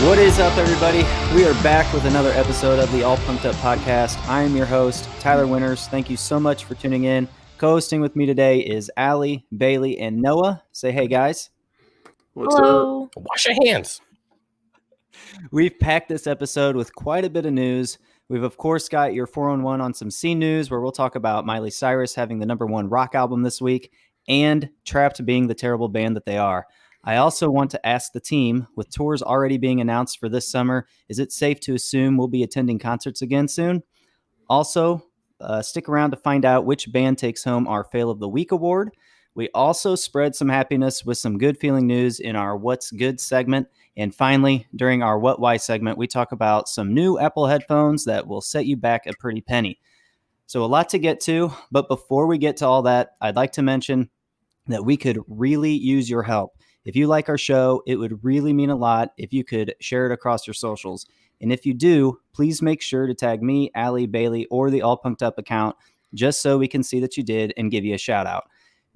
What is up, everybody? We are back with another episode of the All Pumped Up podcast. I am your host, Tyler Winters. Thank you so much for tuning in. Co-hosting with me today is Allie, Bailey, and Noah. Say hey, guys. What's Hello. up? Wash your hands. We've packed this episode with quite a bit of news. We've, of course, got your 411 on some scene news, where we'll talk about Miley Cyrus having the #1 rock album this week and Trapt being the terrible band that they are. I also want to ask the team, with tours already being announced for this summer, is it safe to assume we'll be attending concerts again soon? Also, stick around to find out which band takes home our Fail of the Week award. We also spread some happiness with some good feeling news in our What's Good segment. And finally, during our What Why segment, we talk about some new Apple headphones that will set you back a pretty penny. So a lot to get to, but before we get to all that, I'd like to mention that we could really use your help. If you like our show, it would really mean a lot if you could share it across your socials. And if you do, please make sure to tag me, Allie, Bailey, or the All Pumped Up account, just so we can see that you did and give you a shout out.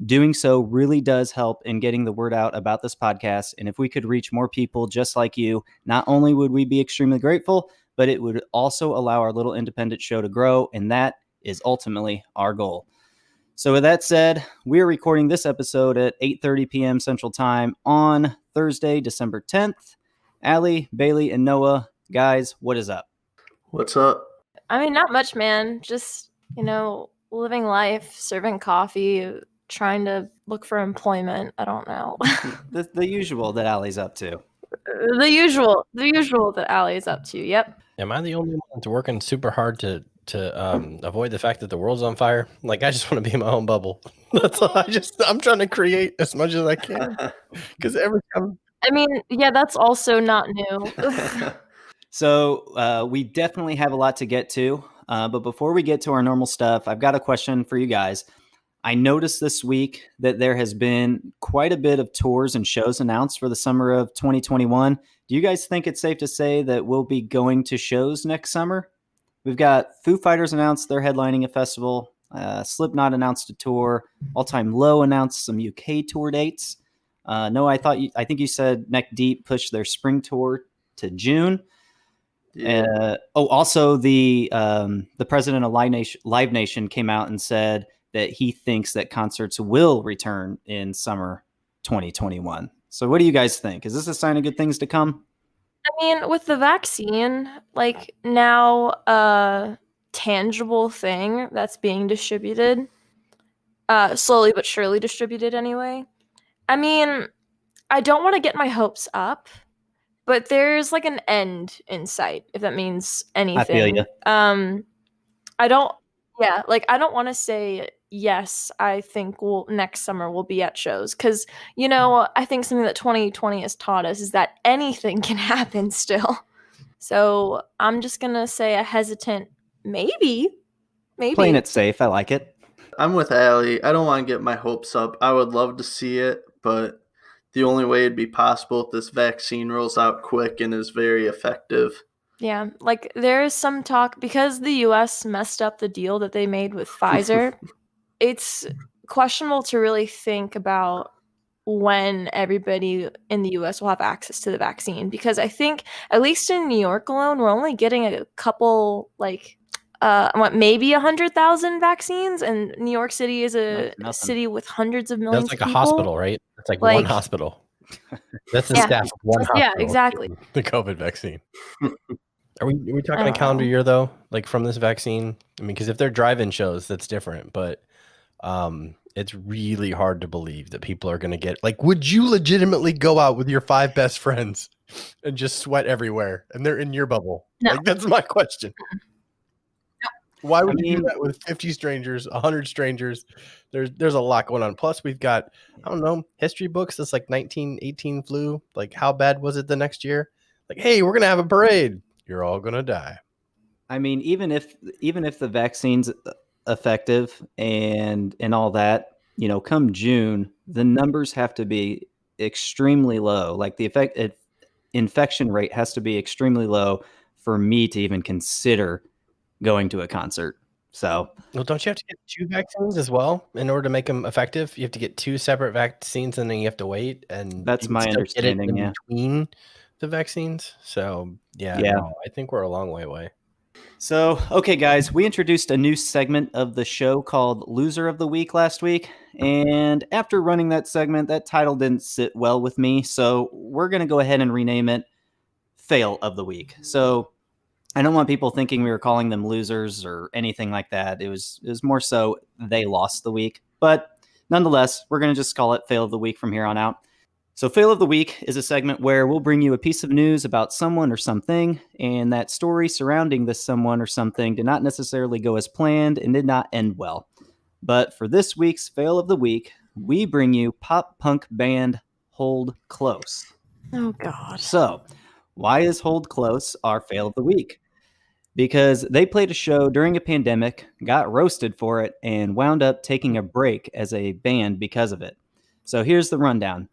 Doing so really does help in getting the word out about this podcast. And if we could reach more people just like you, not only would we be extremely grateful, but it would also allow our little independent show to grow. And that is ultimately our goal. So with that said, we're recording this episode at 8:30 p.m. Central Time on Thursday, December 10th. Allie, Bailey, and Noah, guys, what is up? What's up? I mean, not much, man. Just, living life, serving coffee, trying to look for employment. I don't know. The usual that Allie's up to. The usual that Allie is up to. Yep. Am I the only one that's working super hard to avoid the fact that the world's on fire? Like, I just want to be in my own bubble. That's all. I'm trying to create as much as I can. Because every time. I mean, yeah, that's also not new. So we definitely have a lot to get to. But before we get to our normal stuff, I've got a question for you guys. I noticed this week that there has been quite a bit of tours and shows announced for the summer of 2021. Do you guys think it's safe to say that we'll be going to shows next summer? We've got Foo Fighters announced they're headlining a festival. Slipknot announced a tour. All Time Low announced some UK tour dates. No, I think you said Neck Deep pushed their spring tour to June. Yeah. Also the president of Live Nation came out and said that he thinks that concerts will return in summer 2021. So what do you guys think? Is this a sign of good things to come? I mean, with the vaccine, like, now a tangible thing that's being distributed, slowly but surely distributed anyway. I mean, I don't want to get my hopes up, but there's like an end in sight, if that means anything. I feel you. I don't want to say yes, I think next summer we'll be at shows, because, I think something that 2020 has taught us is that anything can happen still. So I'm just going to say a hesitant maybe. Playing it safe. I like it. I'm with Allie. I don't want to get my hopes up. I would love to see it, but the only way it'd be possible if this vaccine rolls out quick and is very effective. Yeah, like, there is some talk, because the US messed up the deal that they made with Pfizer. It's questionable to really think about when everybody in the US will have access to the vaccine, because I think, at least in New York alone, we're only getting a couple, maybe 100,000 vaccines, and New York City is a city with hundreds of millions That's like of a people. hospital, right? It's like one hospital. That's the staff of one hospital. Yeah, exactly. The COVID vaccine. Are we talking a calendar year, though? Like, from this vaccine? I mean, because if they're drive-in shows, that's different. But it's really hard to believe that people are going to get... Like, would you legitimately go out with your 5 best friends and just sweat everywhere, and they're in your bubble? No. Like, that's my question. Why would you do that with 50 strangers, 100 strangers? There's a lot going on. Plus, we've got, I don't know, history books. This like 1918 flu. Like, how bad was it the next year? Like, hey, we're gonna have a parade. You're all gonna die. I mean, even if the vaccine's effective and all that, come June, the numbers have to be extremely low. Like, the infection rate has to be extremely low for me to even consider going to a concert. So, well, don't you have to get 2 vaccines as well in order to make them effective? You have to get 2 separate vaccines, and then you have to wait. And that's my understanding. Between the vaccines. So yeah. No, I think we're a long way away. So, okay, guys, we introduced a new segment of the show called Loser of the Week last week. And after running that segment, that title didn't sit well with me. So we're going to go ahead and rename it Fail of the Week. So I don't want people thinking we were calling them losers or anything like that. It was more so they lost the week. But nonetheless, we're going to just call it Fail of the Week from here on out. So Fail of the Week is a segment where we'll bring you a piece of news about someone or something, and that story surrounding this someone or something did not necessarily go as planned and did not end well. But for this week's Fail of the Week, we bring you pop punk band Hold Close. Oh, God. So, why is Hold Close our Fail of the Week? Because they played a show during a pandemic, got roasted for it, and wound up taking a break as a band because of it. So here's the rundown.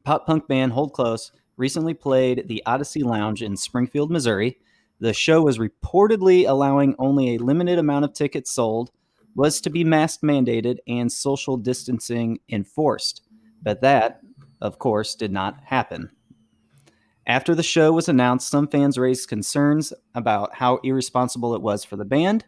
Pop punk band Hold Close recently played the Odyssey Lounge in Springfield, Missouri. The show was reportedly allowing only a limited amount of tickets sold, was to be mask mandated, and social distancing enforced. But that, of course, did not happen. After the show was announced, some fans raised concerns about how irresponsible it was for the band,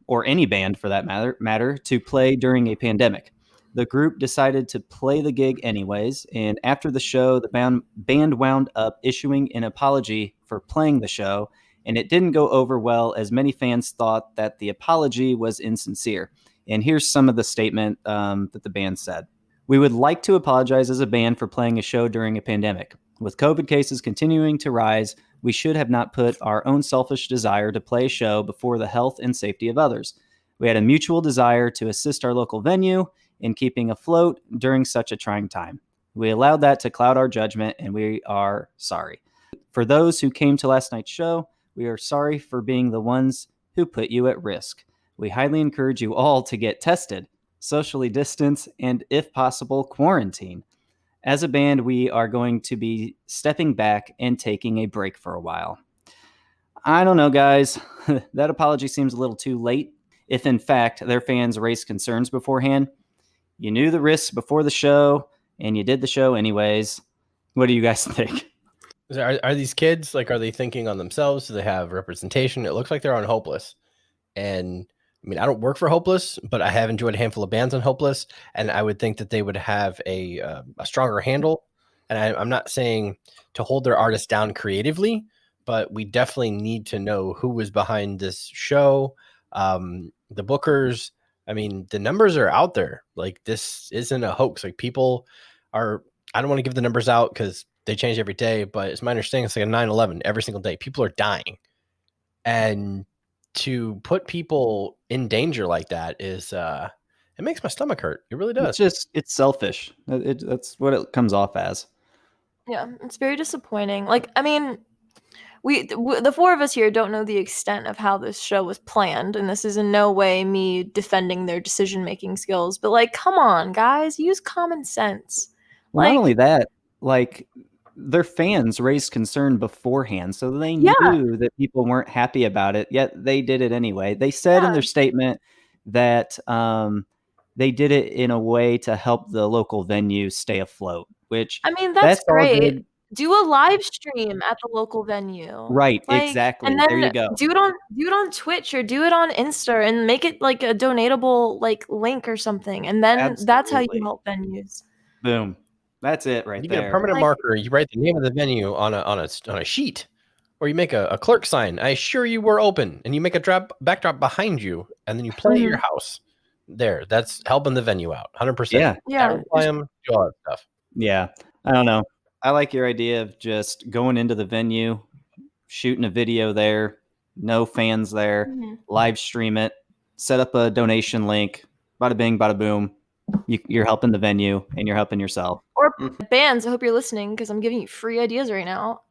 or any band for that matter, to play during a pandemic. The group decided to play the gig anyways, and after the show, the band wound up issuing an apology for playing the show, and it didn't go over well as many fans thought that the apology was insincere. And here's some of the statement that the band said. We would like to apologize as a band for playing a show during a pandemic. With COVID cases continuing to rise, we should have not put our own selfish desire to play a show before the health and safety of others. We had a mutual desire to assist our local venue in keeping afloat during such a trying time. We allowed that to cloud our judgment, and we are sorry. For those who came to last night's show, we are sorry for being the ones who put you at risk. We highly encourage you all to get tested, socially distance, and if possible, quarantine. As a band, we are going to be stepping back and taking a break for a while. I don't know, guys. That apology seems a little too late. If, in fact, their fans raised concerns beforehand, you knew the risks before the show, and you did the show anyways. What do you guys think? Are these kids, like, are they thinking on themselves? Do they have representation? It looks like they're on Hopeless. And I mean, I don't work for Hopeless, but I have enjoyed a handful of bands on Hopeless, and I would think that they would have a stronger handle. And I'm not saying to hold their artists down creatively, but we definitely need to know who was behind this show, the bookers. I mean, the numbers are out there. Like, this isn't a hoax. Like, people are, I don't want to give the numbers out because they change every day, but it's my understanding it's like a 9/11 every single day. People are dying. And to put people in danger like that is, it makes my stomach hurt. It really does. It's selfish. That's what it comes off as. Yeah, it's very disappointing. Like, I mean, the four of us here don't know the extent of how this show was planned, and this is in no way me defending their decision-making skills, but, like, come on, guys, use common sense. Well, not only that, like, their fans raised concern beforehand, so they knew that people weren't happy about it, yet they did it anyway. They said in their statement that they did it in a way to help the local venue stay afloat, which, I mean, that's great. good. Do a live stream at the local venue. Right, like, exactly. And then there you go. Do it on Twitch or do it on Insta and make it like a donatable like link or something. And then that's how you help venues. Boom. That's it right there. You get a permanent marker. You write the name of the venue on a sheet, or you make a clerk sign. I assure you we're open, and you make a backdrop behind you, and then you play at your house. There, that's helping the venue out, 100%. Yeah. Play them, do all that stuff. Yeah, I don't know. I like your idea of just going into the venue, shooting a video there, no fans there, live stream it, set up a donation link, bada bing, bada boom. You're helping the venue and you're helping yourself. Or bands, I hope you're listening because I'm giving you free ideas right now.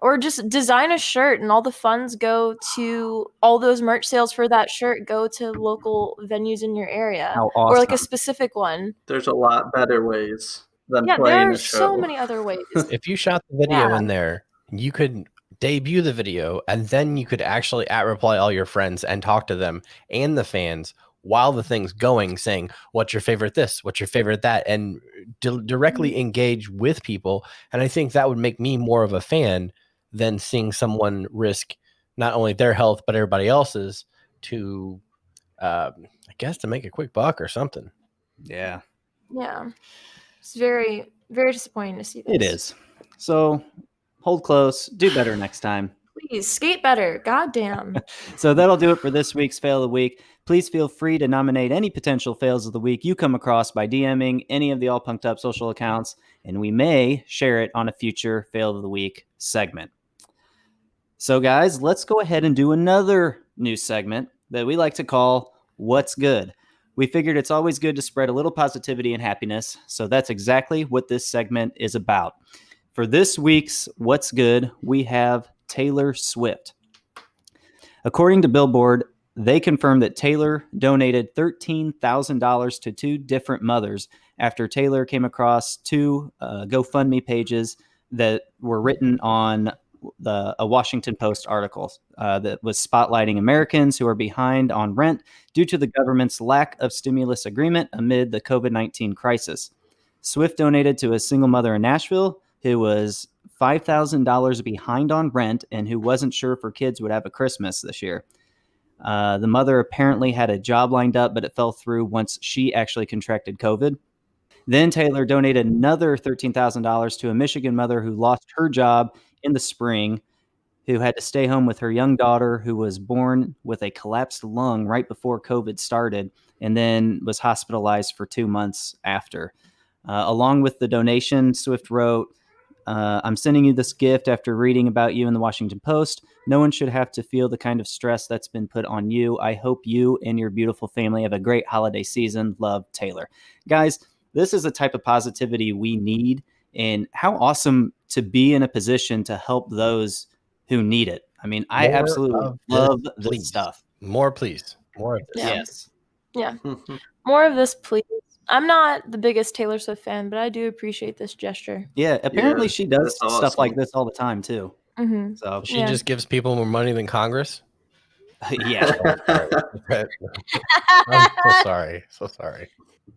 Or just design a shirt and all the funds go to all those merch sales for that shirt go to local venues in your area. How awesome. Or like a specific one. There's a lot better ways than playing there are a show. So many other ways. If you shot the video in there, you could debut the video and then you could actually @reply all your friends and talk to them and the fans while the thing's going, saying, what's your favorite this? What's your favorite that? And directly engage with people. And I think that would make me more of a fan than seeing someone risk not only their health, but everybody else's to, I guess, to make a quick buck or something. Yeah. Yeah. It's very, very disappointing to see this. It is. So hold close. Do better next time. Please skate better. Goddamn. So that'll do it for this week's Fail of the Week. Please feel free to nominate any potential fails of the week you come across by DMing any of the All Punked Up social accounts, and we may share it on a future Fail of the Week segment. So guys, let's go ahead and do another new segment that we like to call What's Good. We figured it's always good to spread a little positivity and happiness, so that's exactly what this segment is about. For this week's What's Good, we have Taylor Swift. According to Billboard, they confirmed that Taylor donated $13,000 to two different mothers after Taylor came across two GoFundMe pages that were written on a Washington Post article that was spotlighting Americans who are behind on rent due to the government's lack of stimulus agreement amid the COVID-19 crisis. Swift donated to a single mother in Nashville who was $5,000 behind on rent and who wasn't sure if her kids would have a Christmas this year. The mother apparently had a job lined up, but it fell through once she actually contracted COVID. Then Taylor donated another $13,000 to a Michigan mother who lost her job in the spring, who had to stay home with her young daughter who was born with a collapsed lung right before COVID started and then was hospitalized for 2 months after. Along with the donation, Swift wrote, I'm sending you this gift after reading about you in the Washington Post. No one should have to feel the kind of stress that's been put on you. I hope you and your beautiful family have a great holiday season. Love, Taylor. Guys, this is the type of positivity we need, and how awesome to be in a position to help those who need it. I mean, I absolutely love this stuff. More, please. More of this. Yeah. Yes. Yeah. More of this, please. I'm not the biggest Taylor Swift fan, but I do appreciate this gesture. Yeah, apparently Yeah, she does that's stuff awesome. like this all the time too. Mm-hmm. So She just gives people more money than Congress? yeah. I'm so sorry. So sorry.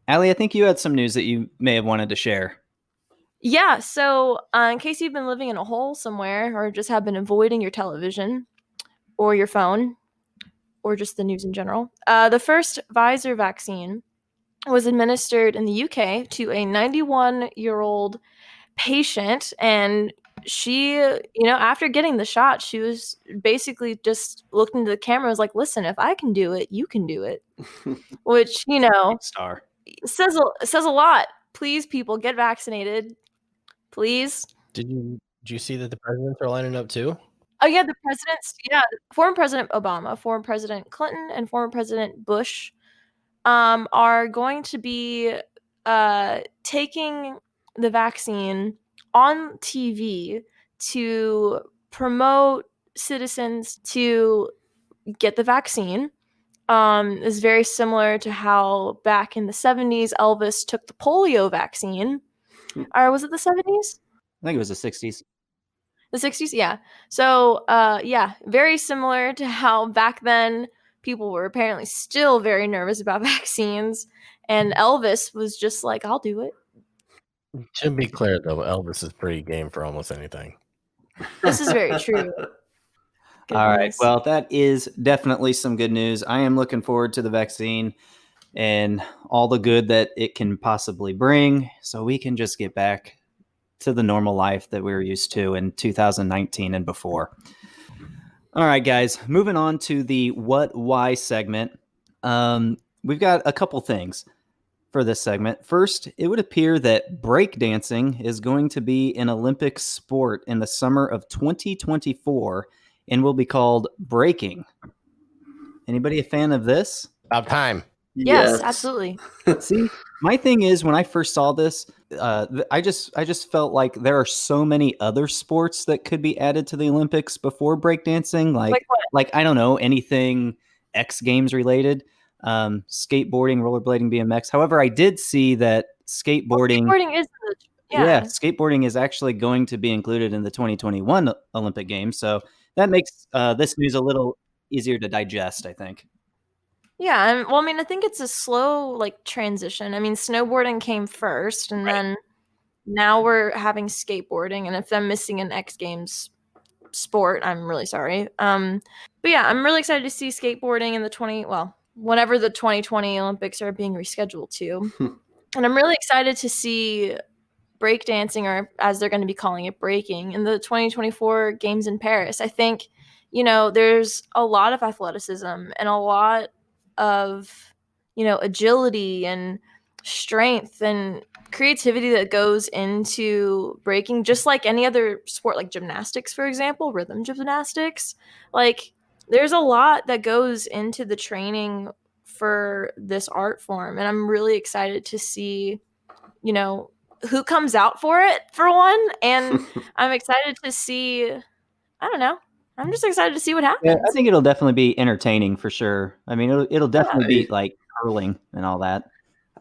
Allie, I think you had some news that you may have wanted to share. Yeah, so in case you've been living in a hole somewhere or just have been avoiding your television or your phone or just the news in general, the first Pfizer vaccine was administered in the UK to a 91-year-old patient, and she, after getting the shot, she was basically just looked into the camera and was like, listen, if I can do it, you can do it. Which, Star. says a lot. Please, people, get vaccinated. Please. Did you see that the presidents are lining up too? Oh, yeah, the presidents. Yeah, former President Obama, former President Clinton, and former President Bush are going to be taking the vaccine on TV to promote citizens to get the vaccine. Is very similar to how back in the 70s Elvis took the polio vaccine. Or was it the 70s? I think it was the 60s. The 60s? Yeah. So, very similar to how back then people were apparently still very nervous about vaccines. And Elvis was just like, I'll do it. To be clear, though, Elvis is pretty game for almost anything. This is very true. All right. Well, that is definitely some good news. I am looking forward to the vaccine and all the good that it can possibly bring, so we can just get back to the normal life that we were used to in 2019 and before. All right, guys, moving on to the What Why segment. We've got a couple things for this segment. First, it would appear that breakdancing is going to be an Olympic sport in the summer of 2024 and will be called breaking. Anybody a fan of this? About time. Yes, absolutely. See, my thing is, when I first saw this, I just felt like there are so many other sports that could be added to the Olympics before breakdancing. Like what? I don't know, anything X Games related, skateboarding, rollerblading, BMX. However, I did see that skateboarding is skateboarding is actually going to be included in the 2021 Olympic Games. So that makes this news a little easier to digest, I think. Yeah, and well, I mean, I think it's a slow like transition. I mean, snowboarding came first, and then now we're having skateboarding. And if I'm missing an X Games sport, I'm really sorry. But yeah, I'm really excited to see skateboarding in the whenever the 2020 Olympics are being rescheduled to, and I'm really excited to see breakdancing, or as they're going to be calling it, breaking, in the 2024 games in Paris. I think, there's a lot of athleticism and a lot of, agility and strength and creativity that goes into breaking, just like any other sport, like gymnastics, for example, rhythm gymnastics. Like, there's a lot that goes into the training for this art form, and I'm really excited to see, who comes out for it, for one, and I'm excited to see, I don't know, I'm just excited to see what happens. Yeah, I think it'll definitely be entertaining for sure. I mean, it'll definitely Yeah. beat like curling and all that.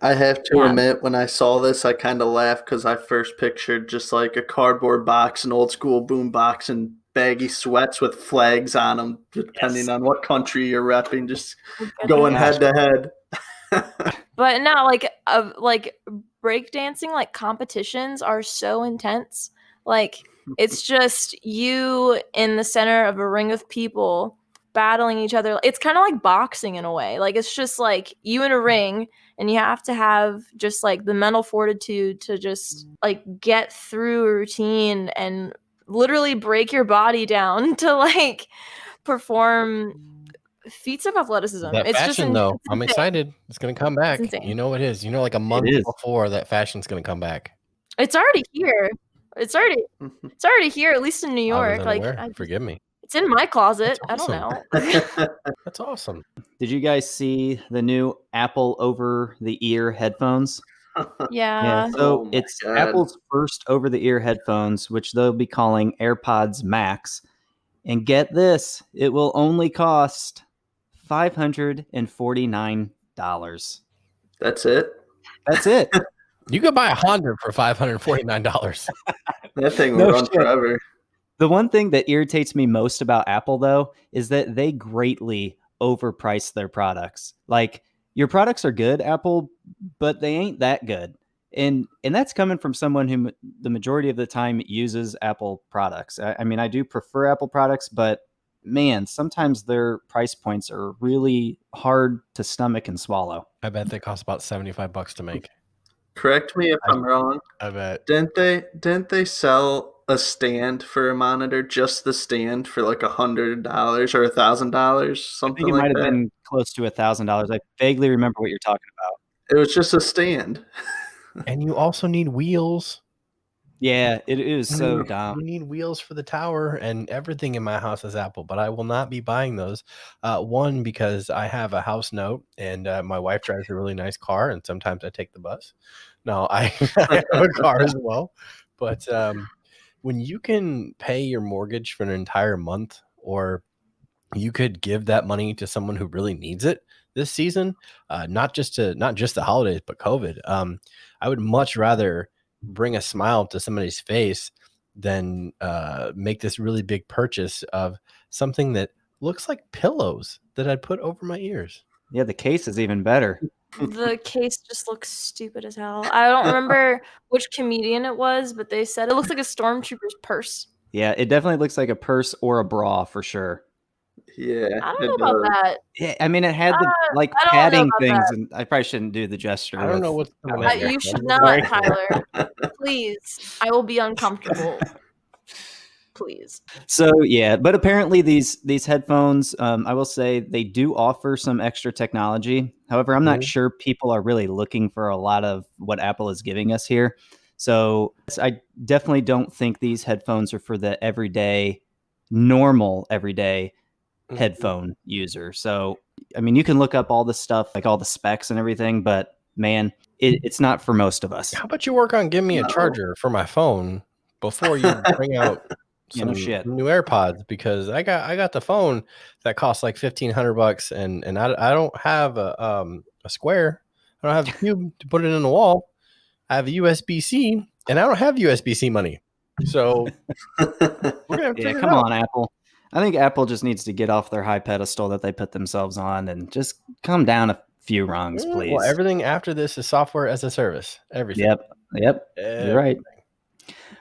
I have to admit, when I saw this, I kind of laughed because I first pictured just like a cardboard box, an old school boom box, and baggy sweats with flags on them, depending on what country you're repping, just going head to head. But no, like breakdancing, like competitions are so intense. Like, it's just you in the center of a ring of people battling each other. It's kind of like boxing in a way. Like, it's just like you in a ring, and you have to have just like the mental fortitude to just like get through a routine and literally break your body down to like perform feats of athleticism. That It's fashion, just though, I'm excited. It's going to come back. insane. You know it is. You know, like a month before that fashion's going to come back. It's already here. It's already here, at least in New York. Forgive me. It's in my closet. Awesome. I don't know. That's awesome. Did you guys see the new Apple over-the-ear headphones? Yeah. So it's Apple's first over-the-ear headphones, which they'll be calling AirPods Max. And get this, it will only cost $549. That's it? That's it. You could buy a Honda for $549. That thing will run forever. The one thing that irritates me most about Apple, though, is that they greatly overprice their products. Like, your products are good, Apple, but they ain't that good. And that's coming from someone who the majority of the time uses Apple products. I mean, I do prefer Apple products, but man, sometimes their price points are really hard to stomach and swallow. I bet they cost about $75 to make. Correct me if I'm wrong. I bet. Didn't they sell a stand for a monitor, just the stand, for like $100 or $1,000, something like that? I think it might have been close to $1,000. I vaguely remember what you're talking about. It was just a stand. And you also need wheels. Yeah, it is so dumb. You need wheels for the tower, and everything in my house is Apple, but I will not be buying those. One, because I have a house note, and my wife drives a really nice car, and sometimes I take the bus. No, I have a car as well. But when you can pay your mortgage for an entire month, or you could give that money to someone who really needs it this season, not just the holidays, but COVID, I would much rather bring a smile to somebody's face than make this really big purchase of something that looks like pillows that I'd put over my ears. Yeah, the case is even better. The case just looks stupid as hell. I don't remember which comedian it was, but they said it looks like a stormtrooper's purse. Yeah, it definitely looks like a purse or a bra for sure. Yeah, I don't know about that. Yeah, I mean, it had the padding things, and I probably shouldn't do the gesture. I don't know what's going on. You should not, Tyler. Please, I will be uncomfortable. Please. So yeah, but apparently these headphones, I will say they do offer some extra technology. However, I'm not sure people are really looking for a lot of what Apple is giving us here. So I definitely don't think these headphones are for the normal everyday headphone user. So, I mean, you can look up all the stuff, like all the specs and everything, but man, it's not for most of us. How about you work on giving me a charger for my phone before you bring out some new AirPods? Because I got the phone that costs like $1,500, and I don't have a square. I don't have a cube to put it in the wall. I have a USB-C, and I don't have USB-C money. So we're gonna have to figure it out. Come on, Apple. I think Apple just needs to get off their high pedestal that they put themselves on and just come down a few rungs, please. Well, everything after this is software as a service. Everything. Yep. You're right.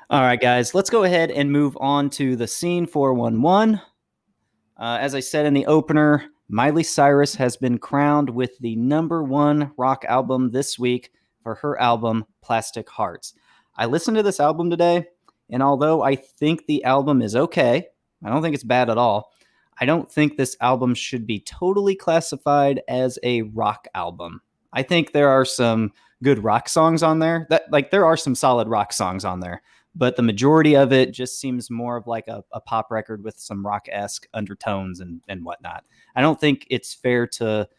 All right, guys, let's go ahead and move on to the scene 411. As I said in the opener, Miley Cyrus has been crowned with the #1 rock album this week for her album Plastic Hearts. I listened to this album today, and although I think the album is okay, I don't think it's bad at all. I don't think this album should be totally classified as a rock album. I think there are some good rock songs on there. There are some solid rock songs on there, but the majority of it just seems more of like a pop record with some rock-esque undertones and whatnot. I don't think it's fair to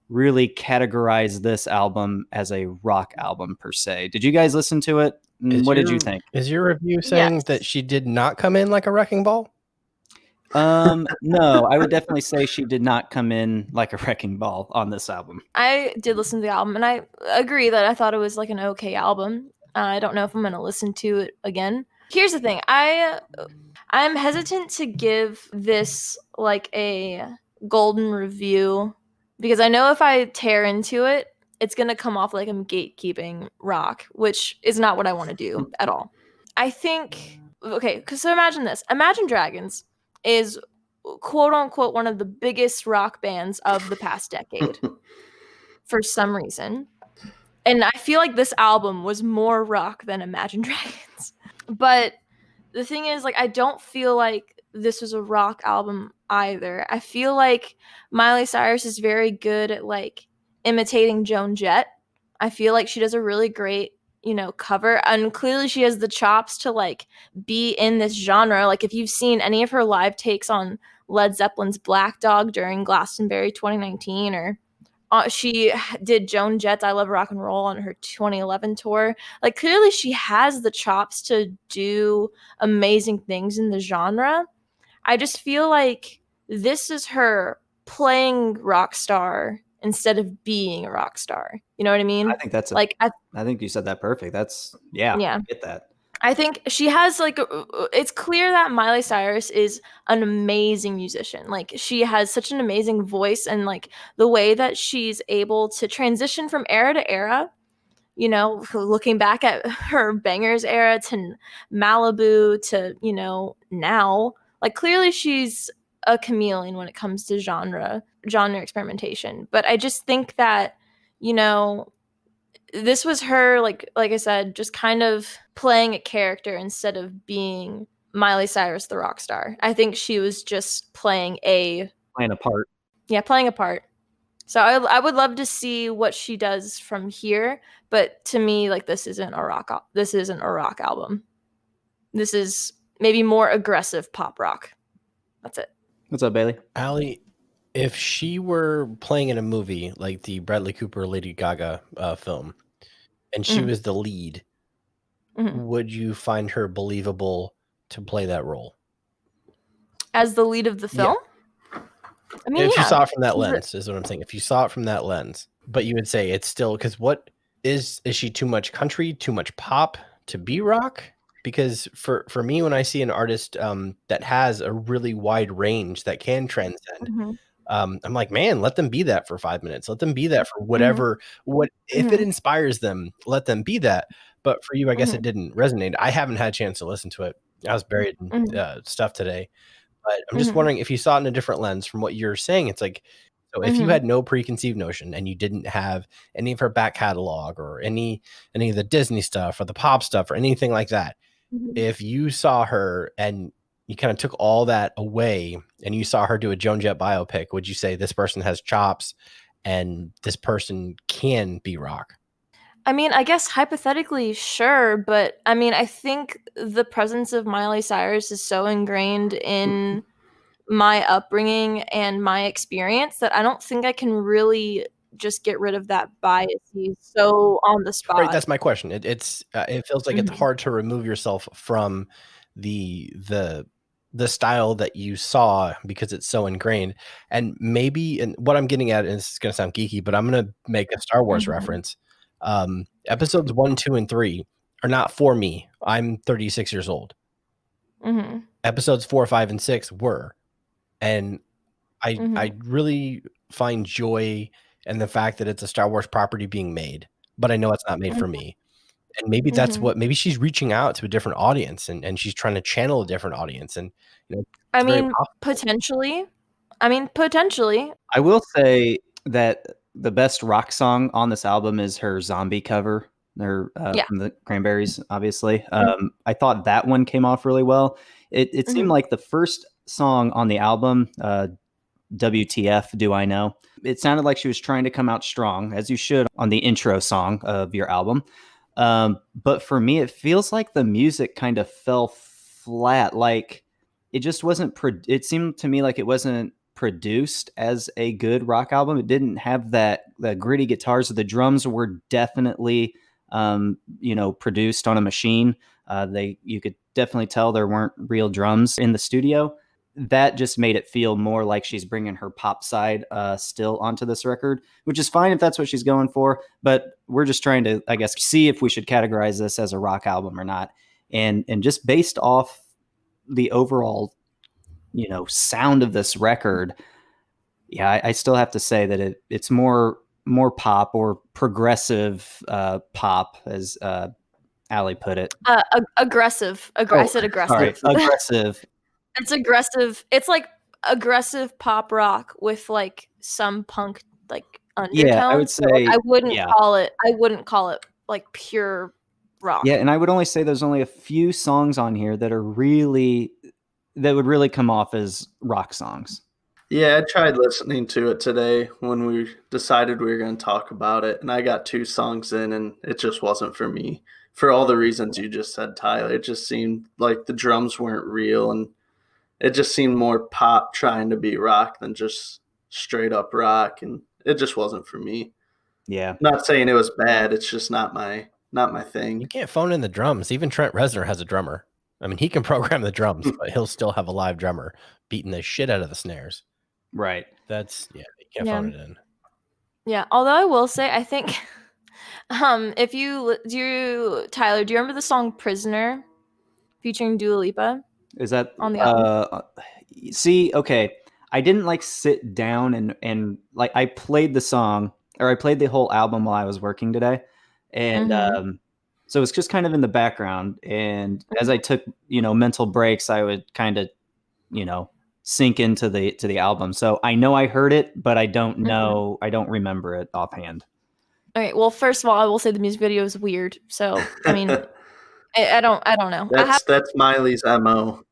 really categorize this album as a rock album per se. Did you guys listen to it? What did you think? Is your review saying that she did not come in like a wrecking ball? No, I would definitely say she did not come in like a wrecking ball on this album. I did listen to the album, and I agree that I thought it was like an okay album. I don't know if I'm going to listen to it again. Here's the thing. I'm hesitant to give this like a golden review because I know if I tear into it, it's going to come off like I'm gatekeeping rock, which is not what I want to do at all. I think, okay, so imagine this. Imagine Dragons is quote unquote one of the biggest rock bands of the past decade for some reason. And I feel like this album was more rock than Imagine Dragons. But the thing is, like, I don't feel like this was a rock album either. I feel like Miley Cyrus is very good at, like, imitating Joan Jett. I feel like she does a really great, cover. And clearly she has the chops to, like, be in this genre. Like, if you've seen any of her live takes on Led Zeppelin's Black Dog during Glastonbury 2019 or she did Joan Jett's I Love Rock and Roll on her 2011 tour. Like, clearly she has the chops to do amazing things in the genre. I just feel like this is her playing rock star instead of being a rock star. You know what I mean? I think that's I think you said that perfect. Yeah. I get that. I think she has, like, it's clear that Miley Cyrus is an amazing musician. Like, she has such an amazing voice, and, like, the way that she's able to transition from era to era, looking back at her Bangers era to Malibu to, now, like, clearly she's a chameleon when it comes to genre experimentation. But I just think that, this was her, like I said, just kind of playing a character instead of being Miley Cyrus, the rock star. I think she was just playing a part. Yeah, playing a part. So I would love to see what she does from here. But to me, like, this isn't a rock album. This is maybe more aggressive pop rock. That's it. What's up, Bailey? Allie, if she were playing in a movie like the Bradley Cooper Lady Gaga film, and she was the lead, would you find her believable to play that role? As the lead of the film? Yeah. I mean, if you saw it from that lens, is what I'm saying. If you saw it from that lens, but you would say it's still, because what is she too much country, too much pop to be rock? Because for me, when I see an artist that has a really wide range that can transcend, I'm like, man, let them be that for 5 minutes. Let them be that for whatever. If it inspires them, let them be that. But for you, I guess it didn't resonate. I haven't had a chance to listen to it. I was buried in stuff today. But I'm just wondering if you saw it in a different lens from what you're saying. It's like, so if you had no preconceived notion and you didn't have any of her back catalog or any of the Disney stuff or the pop stuff or anything like that, if you saw her and you kind of took all that away and you saw her do a Joan Jett biopic, would you say this person has chops and this person can be rock? I mean, I guess hypothetically, sure. But I mean, I think the presence of Miley Cyrus is so ingrained in my upbringing and my experience that I don't think I can really just get rid of that bias. He's so on the spot. Right, that's my question. It feels like it's hard to remove yourself from the style that you saw because it's so ingrained. And maybe, and what I'm getting at, and this is going to sound geeky, but I'm going to make a Star Wars reference. Episodes 1, 2, and 3 are not for me. I'm 36 years old. episodes 4, 5, and 6 were. And I really find joy in the fact that it's a Star Wars property being made, but I know it's not made for me. And maybe that's maybe she's reaching out to a different audience and she's trying to channel a different audience. And I mean, potentially. I will say that the best rock song on this album is her Zombie cover. From the Cranberries, obviously. I thought that one came off really well. It seemed like the first song on the album, WTF Do I Know? It sounded like she was trying to come out strong, as you should on the intro song of your album. But for me, it feels like the music kind of fell flat. Like it just wasn't, it seemed to me like it wasn't produced as a good rock album. It didn't have the gritty guitars. The drums were definitely, produced on a machine. You could definitely tell there weren't real drums in the studio. That just made it feel more like she's bringing her pop side still onto this record, which is fine if that's what she's going for. But we're just trying to, I guess, see if we should categorize this as a rock album or not. And just based off the overall, sound of this record, I still have to say that it's more pop or progressive pop, as Allie put it. Aggressive. Aggressive. Sorry, aggressive. It's aggressive. It's like aggressive pop rock with like some punk like undertones. Yeah, I would say I wouldn't call it like pure rock. Yeah, and I would only say there's only a few songs on here that would really come off as rock songs. Yeah, I tried listening to it today when we decided we were going to talk about it, and I got 2 songs in, and it just wasn't for me. For all the reasons you just said, Tyler, it just seemed like the drums weren't real, and it just seemed more pop trying to be rock than just straight up rock, and it just wasn't for me. Yeah. Not saying it was bad, it's just not my thing. You can't phone in the drums. Even Trent Reznor has a drummer. I mean, he can program the drums, but he'll still have a live drummer beating the shit out of the snares. Right. You can't phone it in. Yeah, although I will say, I think, Tyler, do you remember the song "Prisoner" featuring Dua Lipa? Is that on the album? See, okay, I didn't sit down and I played the song, or I played the whole album while I was working today, and so it's just kind of in the background. And as I took mental breaks, I would kind of sink into the album. So I know I heard it, but I don't know. I don't remember it offhand. All right. Well, first of all, I will say the music video is weird. So I mean, I don't know. That's Miley's MO.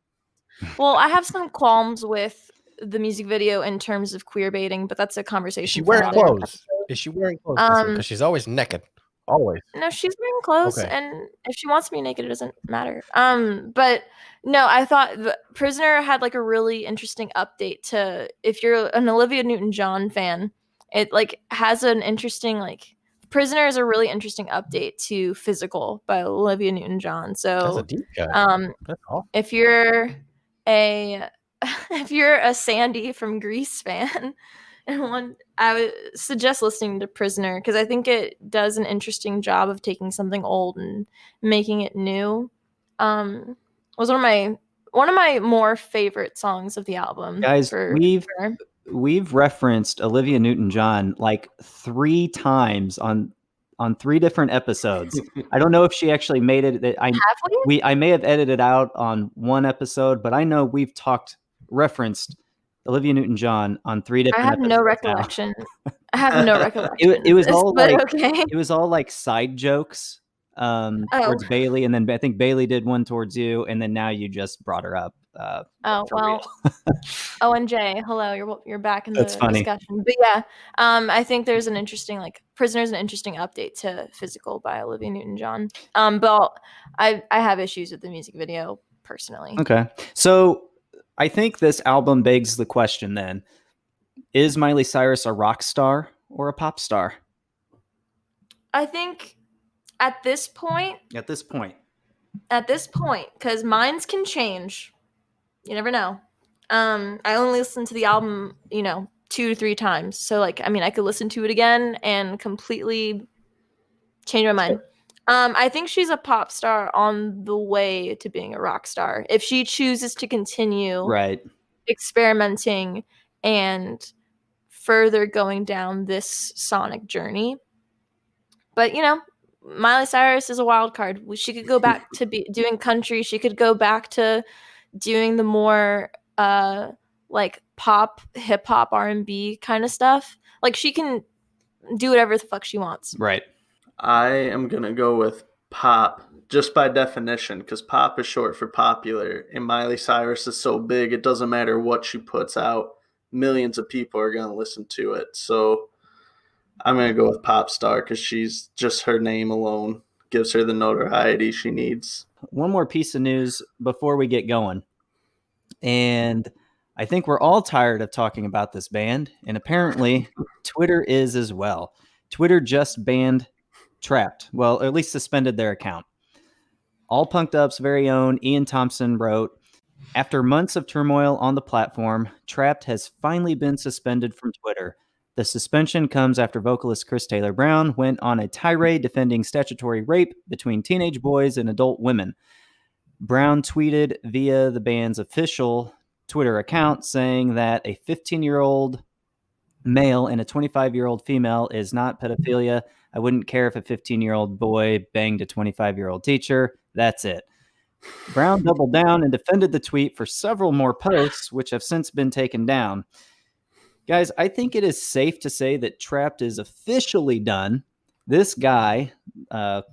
Well, I have some qualms with the music video in terms of queer baiting, but that's a conversation. Is she wearing clothes? Is she wearing clothes? Because she's always naked. Always. No, she's wearing clothes, Okay. and if she wants to be naked, it doesn't matter. But no, I thought the Prisoner had like a really interesting update to, if you're an Olivia Newton-John fan, it like has an interesting Prisoner is a really interesting update to Physical by Olivia Newton-John. So That's a deep cut. That's awesome. if you're a Sandy from Grease fan, I would suggest listening to Prisoner, because I think it does an interesting job of taking something old and making it new. Was one of my more favorite songs of the album. Guys, we've referenced Olivia Newton-John 3 times on 3 different episodes. I don't know if she actually made it. I may have edited out on one episode, but I know we've referenced Olivia Newton-John on 3 different episodes. I have no recollection. It was all okay. It was all side jokes towards Bailey, and then I think Bailey did one towards you, and then now you just brought her up. ONJ, hello, you're back in the discussion. But yeah, I think there's an interesting Prisoner's an interesting update to Physical by Olivia Newton-John. But I have issues with the music video personally. Okay, so I think this album begs the question then: is Miley Cyrus a rock star or a pop star? I think at this point, because minds can change. You never know. I only listened to the album, 2 to 3 times. So I could listen to it again and completely change my mind. I think she's a pop star on the way to being a rock star. If she chooses to continue Right. experimenting and further going down this sonic journey. But, you know, Miley Cyrus is a wild card. She could go back to doing country. She could go back to doing the more like pop, hip hop, R&B kind of stuff. Like, she can do whatever the fuck she wants. Right. I am going to go with pop, just by definition, because pop is short for popular. And Miley Cyrus is so big, it doesn't matter what she puts out. Millions of people are going to listen to it. So I'm going to go with pop star because she's just, her name alone gives her the notoriety she needs. One more piece of news before we get going. And I think we're all tired of talking about this band. And apparently Twitter is as well. Twitter just banned Trapt. Well, at least suspended their account. All Punked Up's very own Ian Thompson wrote, after months of turmoil on the platform, Trapt has finally been suspended from Twitter. The suspension comes after vocalist Chris Taylor Brown went on a tirade defending statutory rape between teenage boys and adult women. Brown tweeted via the band's official Twitter account saying that a 15-year-old male and a 25-year-old female is not pedophilia. I wouldn't care if a 15-year-old boy banged a 25-year-old teacher. That's it. Brown doubled down and defended the tweet for several more posts, which have since been taken down. Guys, I think it is safe to say that Trapt is officially done. This guy,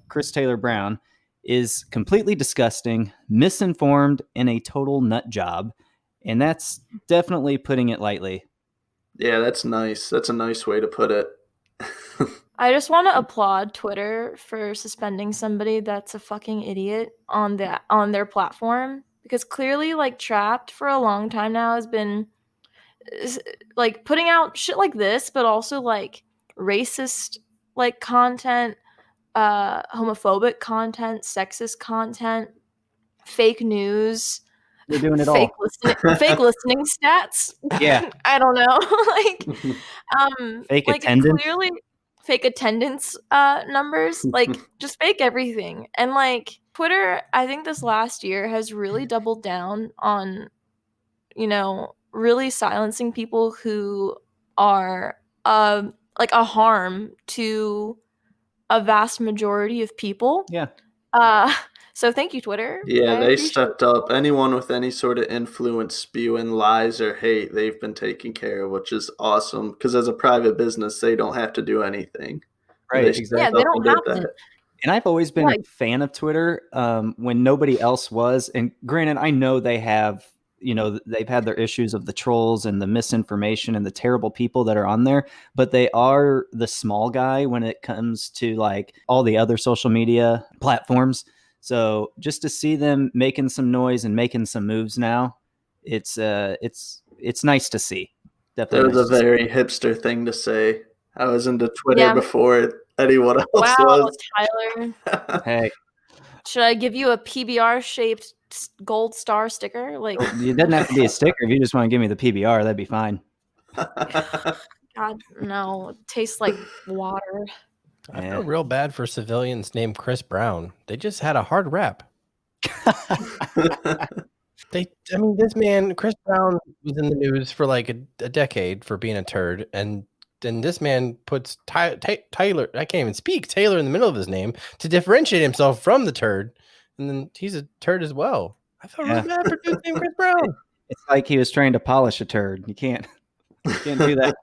Chris Taylor Brown, is completely disgusting, misinformed, and a total nut job. And that's definitely putting it lightly. Yeah, that's nice. That's a nice way to put it. I just want to applaud Twitter for suspending somebody that's a fucking idiot on their platform, because clearly, like, Trapt for a long time now has been like putting out shit like this, but also like racist like content, homophobic content, sexist content, fake news. They're doing it fake all. Fake listening stats. Yeah. I don't know. Fake like attendance. Clearly fake attendance numbers, like just fake everything. And like Twitter, I think this last year has really doubled down on, you know, really silencing people who are like a harm to a vast majority of people. Yeah. So thank you, Twitter. Yeah, they stepped up. Anyone with any sort of influence spewing lies or hate, they've been taken care of, which is awesome. Because as a private business, they don't have to do anything. Right, exactly. Yeah, they don't have to. And I've always been a fan of Twitter when nobody else was. And granted, I know they have, you know, they've had their issues of the trolls and the misinformation and the terrible people that are on there, but they are the small guy when it comes to like all the other social media platforms. So just to see them making some noise and making some moves now, it's nice to see. Definitely. That was a very hipster thing to say. I was into Twitter before anyone else was. Tyler. Hey. Should I give you a PBR shaped gold star sticker? Like, it doesn't have to be a sticker. If you just want to give me the PBR, that'd be fine. God, no. It tastes like water. I feel real bad for civilians named Chris Brown. They just had a hard rap. This man, Chris Brown, was in the news for like a decade for being a turd, and then this man puts Tyler, I can't even speak, Taylor in the middle of his name to differentiate himself from the turd, and then he's a turd as well. I felt really bad for dude named Chris Brown. It's like he was trying to polish a turd. You can't do that.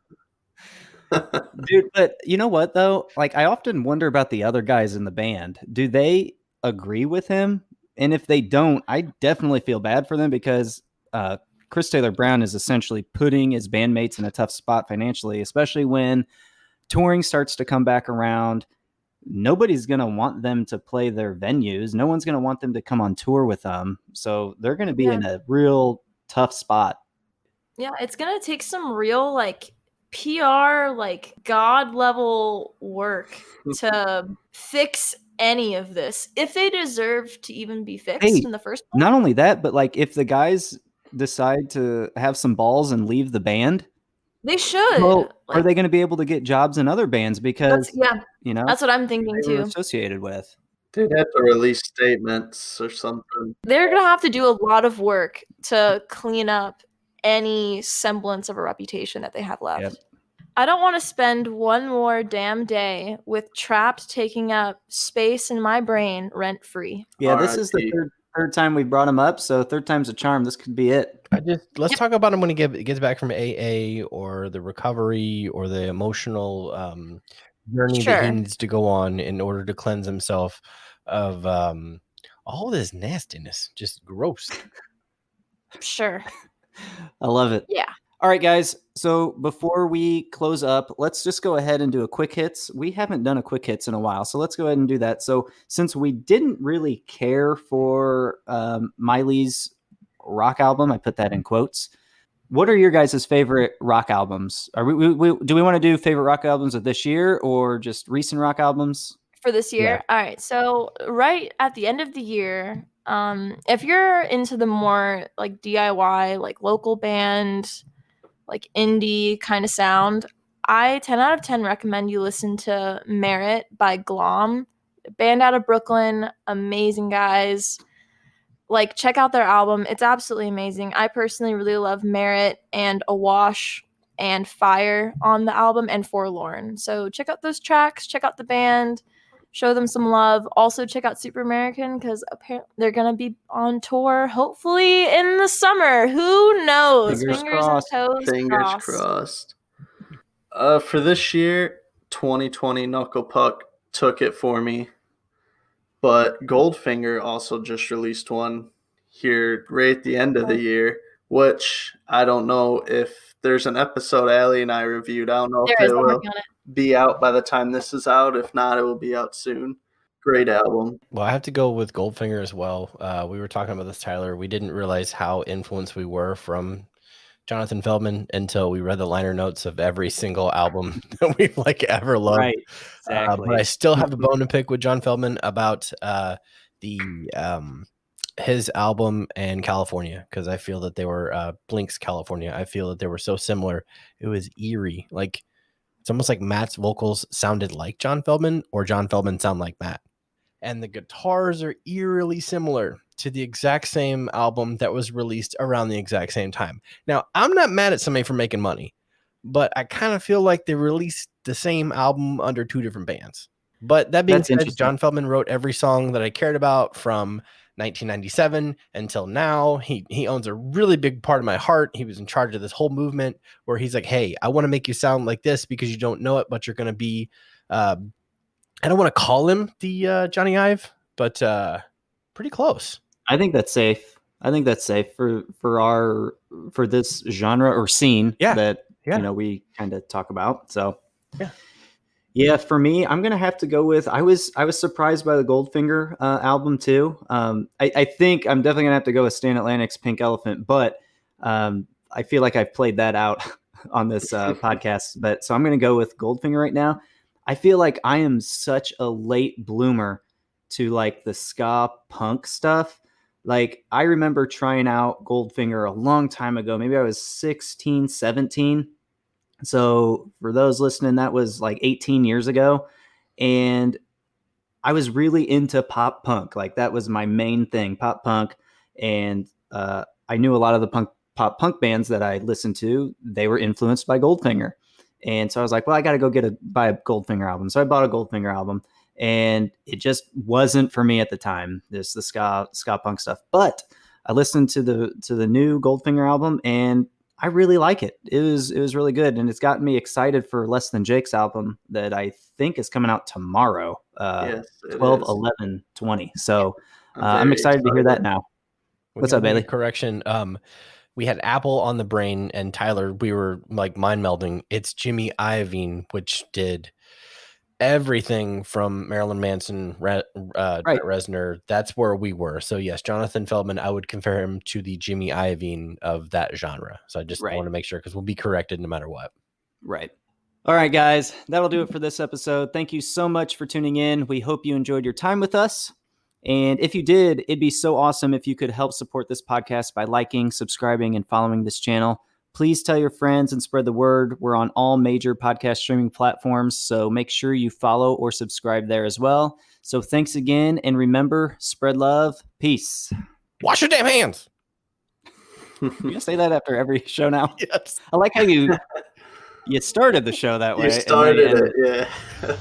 Dude, but you know what though? Like, I often wonder about the other guys in the band. Do they agree with him? And if they don't, I definitely feel bad for them, because Chris Taylor Brown is essentially putting his bandmates in a tough spot financially, especially when touring starts to come back around. Nobody's going to want them to play their venues. No one's going to want them to come on tour with them. So they're going to be in a real tough spot. Yeah, it's going to take some real like PR, like God level work to fix any of this, if they deserve to even be fixed in the first place. Not only that, but like if the guys decide to have some balls and leave the band, they should. Well, are they going to be able to get jobs in other bands? Because you know, that's what I'm thinking too. Associated with. They'd have to release statements or something. They're going to have to do a lot of work to clean up any semblance of a reputation that they have left. Yep. I don't want to spend one more damn day with Trapt taking up space in my brain rent-free. Yeah, this is the third time we brought him up, so third time's a charm. This could be it. Let's talk about him when he gets back from AA or the recovery or the emotional journey that he needs to go on in order to cleanse himself of all this nastiness. Just gross. Sure. I love it. Yeah. All right, guys. So before we close up, let's just go ahead and do a quick hits. We haven't done a quick hits in a while, so let's go ahead and do that. So since we didn't really care for Miley's rock album, I put that in quotes. What are your guys' favorite rock albums? Are do we want to do favorite rock albums of this year or just recent rock albums? For this year? Yeah. All right. So right at the end of the year, if you're into the more like DIY, like local band, like indie kind of sound, I 10 out of 10 recommend you listen to Merit by Glom, band out of Brooklyn, amazing guys. Like, check out their album. It's absolutely amazing. I personally really love Merit and Awash and Fire on the album and Forlorn. So check out those tracks, check out the band, show them some love. Also check out Super American because apparently they're going to be on tour hopefully in the summer. Who knows? Fingers crossed. And toes Fingers crossed. For this year, 2020 Knuckle Puck took it for me. But Goldfinger also just released one here right at the end of the year, which I don't know if there's an episode Allie and I reviewed. I don't know if it will be out by the time this is out. If not, it will be out soon. Great album. Well, I have to go with Goldfinger as well. We were talking about this, Tyler. We didn't realize how influenced we were from Jonathan Feldman until we read the liner notes of every single album that we've like ever loved. Right, exactly. But I still have a bone to pick with John Feldman about his album and California, because I feel that they were Blink's California. I feel that they were so similar. It was eerie. Like it's almost like Matt's vocals sounded like John Feldman or John Feldman sound like Matt. And the guitars are eerily similar to the exact same album that was released around the exact same time. Now, I'm not mad at somebody for making money, but I kind of feel like they released the same album under two different bands. But that being said, John Feldman wrote every song that I cared about from 1997 until now. He owns a really big part of my heart. He was in charge of this whole movement where he's like, hey, I want to make you sound like this because you don't know it, but you're going to be... I don't want to call him the Johnny Ive, but pretty close. I think that's safe. for this genre or scene that you know we kind of talk about. So yeah, for me, I'm gonna have to go with. I was surprised by the Goldfinger album too. I think I'm definitely gonna have to go with Stan Atlantic's Pink Elephant, but I feel like I've played that out on this podcast. But so I'm gonna go with Goldfinger right now. I feel like I am such a late bloomer to like the ska punk stuff. Like I remember trying out Goldfinger a long time ago. Maybe I was 16, 17. So for those listening, that was like 18 years ago. And I was really into pop punk. Like that was my main thing, pop punk. And I knew a lot of the pop punk bands that I listened to, they were influenced by Goldfinger. And so I was like, well, I got to go buy a Goldfinger album. So I bought a Goldfinger album, and it just wasn't for me at the time. There's the ska punk stuff, but I listened to the new Goldfinger album, and I really like it. It was really good, and it's gotten me excited for Less Than Jake's album that I think is coming out tomorrow, 12/11/20. So I'm excited to hear that now. What's up, Bailey? Correction. We had Apple on the brain, and Tyler, we were like mind melding. It's Jimmy Iovine, which did everything from Marilyn Manson, Reznor. That's where we were. So yes, Jonathan Feldman, I would compare him to the Jimmy Iovine of that genre. So I just want to make sure, because we'll be corrected no matter what. Right. All right, guys, that'll do it for this episode. Thank you so much for tuning in. We hope you enjoyed your time with us. And if you did, it'd be so awesome if you could help support this podcast by liking, subscribing, and following this channel. Please tell your friends and spread the word. We're on all major podcast streaming platforms, so make sure you follow or subscribe there as well. So thanks again, and remember, spread love. Peace. Wash your damn hands. You say that after every show now? Yes. I like how you started the show that way. You started it, yeah.